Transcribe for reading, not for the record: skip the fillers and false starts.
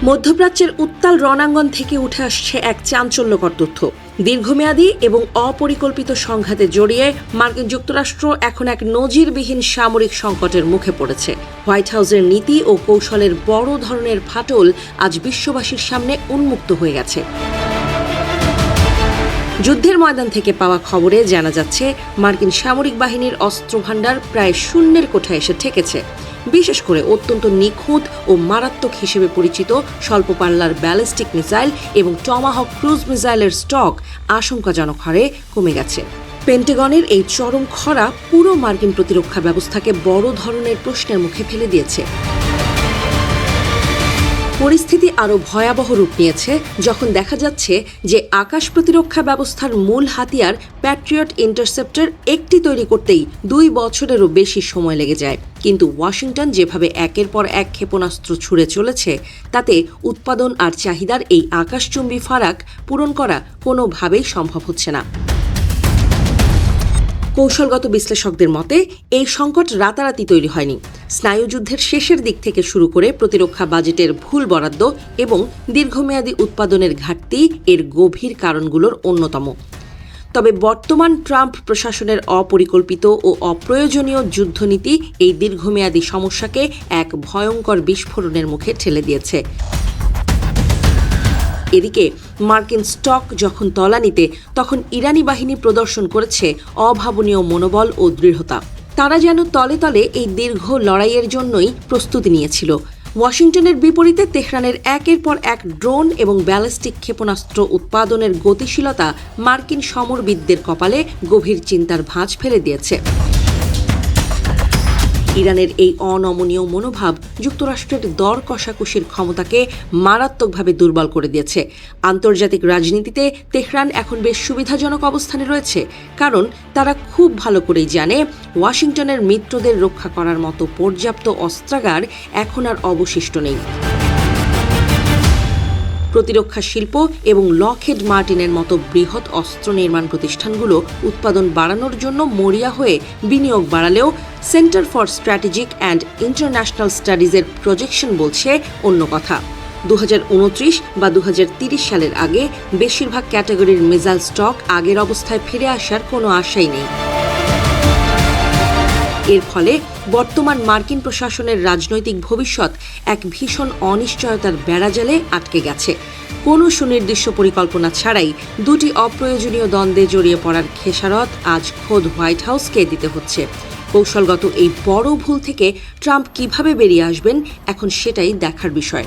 মধ্যপ্রাচ্যের উত্তাল রণাঙ্গন থেকে উঠে আসছে এক চাঞ্চল্যকর তথ্য। দীর্ঘমেয়াদী এবং অপরিকল্পিত সংঘাতে জড়িয়ে মার্কিন যুক্তরাষ্ট্র এখন এক নজিরবিহীন সামরিক সংকটের মুখে পড়েছে। হোয়াইট হাউসের নীতি ও কৌশলের বড় ধরনের ফাটল আজ বিশ্ববাসীর সামনে উন্মুক্ত হয়ে গেছে। যুদ্ধের ময়দান থেকে পাওয়া খবরে জানা যাচ্ছে, মার্কিন সামরিক বাহিনীর অস্ত্রভাণ্ডার প্রায় শূন্যের কোঠায় এসে ঠেকেছে। বিশেষ করে অত্যন্ত নিখুঁত ও মারাত্মক হিসেবে পরিচিত স্বল্প পাল্লার ব্যালিস্টিক মিসাইল এবং টমাহক ক্রুজ মিসাইলের স্টক আশঙ্কাজনক হারে কমে গেছে। পেন্টাগনের এই চরম খরা পুরো মার্কিন প্রতিরক্ষা ব্যবস্থাকে বড় ধরনের প্রশ্নের মুখে ফেলে দিয়েছে। পরিস্থিতি আরও ভয়াবহ রূপ নিয়েছে যখন দেখা যাচ্ছে যে আকাশ প্রতিরক্ষা ব্যবস্থার মূল হাতিয়ার প্যাট্রিয়ট ইন্টারসেপ্টর একটি তৈরি করতেই 2 বছরেরও বেশি সময় লেগে যায়। কিন্তু ওয়াশিংটন যেভাবে একের পর এক ক্ষেপণাস্ত্র ছুড়ে চলেছে, তাতে উৎপাদন আর চাহিদার এই আকাশচুম্বী ফারাক পূরণ করা কোনোভাবেই সম্ভব হচ্ছে না। কৌশলগত বিশ্লেষকদের মতে, এই সংকট রাতারাতি তৈরি হয়নি। স্নায়ুযুদ্ধের শেষের দিক থেকে শুরু করে প্রতিরক্ষা বাজেটের ভুল বরাদ্দ এবং দীর্ঘমেয়াদী উৎপাদনের ঘাটতি এর গভীর কারণগুলোর অন্যতম। তবে বর্তমান ট্রাম্প প্রশাসনের অপরিকল্পিত ও অপ্রয়োজনীয় যুদ্ধনীতি এই দীর্ঘমেয়াদী সমস্যাকে এক ভয়ঙ্কর বিস্ফোরণের মুখে ঠেলে দিয়েছে। এদিকে মার্কিন স্টক যখন তলানিতে, তখন ইরানি বাহিনী প্রদর্শন করেছে অভাবনীয় মনোবল ও দৃঢ়তা। তারা যেন তলে তলে এই দীর্ঘ লড়াইয়ের জন্যই প্রস্তুতি নিয়েছিল। ওয়াশিংটনের বিপরীতে তেহরানের একের পর এক ড্রোন এবং ব্যালিস্টিক ক্ষেপণাস্ত্র উৎপাদনের গতিশীলতা মার্কিন সমরবিদদের কপালে গভীর চিন্তার ভাঁজ ফেলে দিয়েছে। ইরানের এই অনমনীয় মনোভাব যুক্তরাষ্ট্রের দর কষাকষির ক্ষমতাকে মারাত্মকভাবে দুর্বল করে দিয়েছে। আন্তর্জাতিক রাজনীতিতে তেহরান এখন বেশ সুবিধাজনক অবস্থানে রয়েছে, কারণ তারা খুব ভালো করেই জানে ওয়াশিংটনের মিত্রদের রক্ষা করার মতো পর্যাপ্ত অস্ত্রাগার এখন আর অবশিষ্ট নেই। প্রতিরক্ষা শিল্প এবং লকহেড মার্টিনের মতো বৃহৎ অস্ত্র নির্মাণ প্রতিষ্ঠানগুলো উৎপাদন বাড়ানোর জন্য মরিয়া হয়ে বিনিয়োগ বাড়ালেও Center for Strategic and International স্টাডিজের প্রজেকশন বলছে অন্য কথা। 2029 বা 2030 সালের আগে বেশিরভাগ ক্যাটাগরির মিসাইল স্টক আগের অবস্থায় ফিরে আসার কোনো আশাই নেই। এর ফলে বর্তমান মার্কিন প্রশাসনের রাজনৈতিক ভবিষ্যৎ এক ভীষণ অনিশ্চয়তার বেড়াজালে আটকে গেছে। কোনো সুনির্দিষ্ট পরিকল্পনা ছাড়াই দুটি অপ্রয়োজনীয় দ্বন্দ্বে জড়িয়ে পড়ার খেসারত আজ খোদ হোয়াইট হাউসকে দিতে হচ্ছে। কৌশলগত এই বড় ভুল থেকে ট্রাম্প কিভাবে বেরিয়ে আসবেন, এখন সেটাই দেখার বিষয়।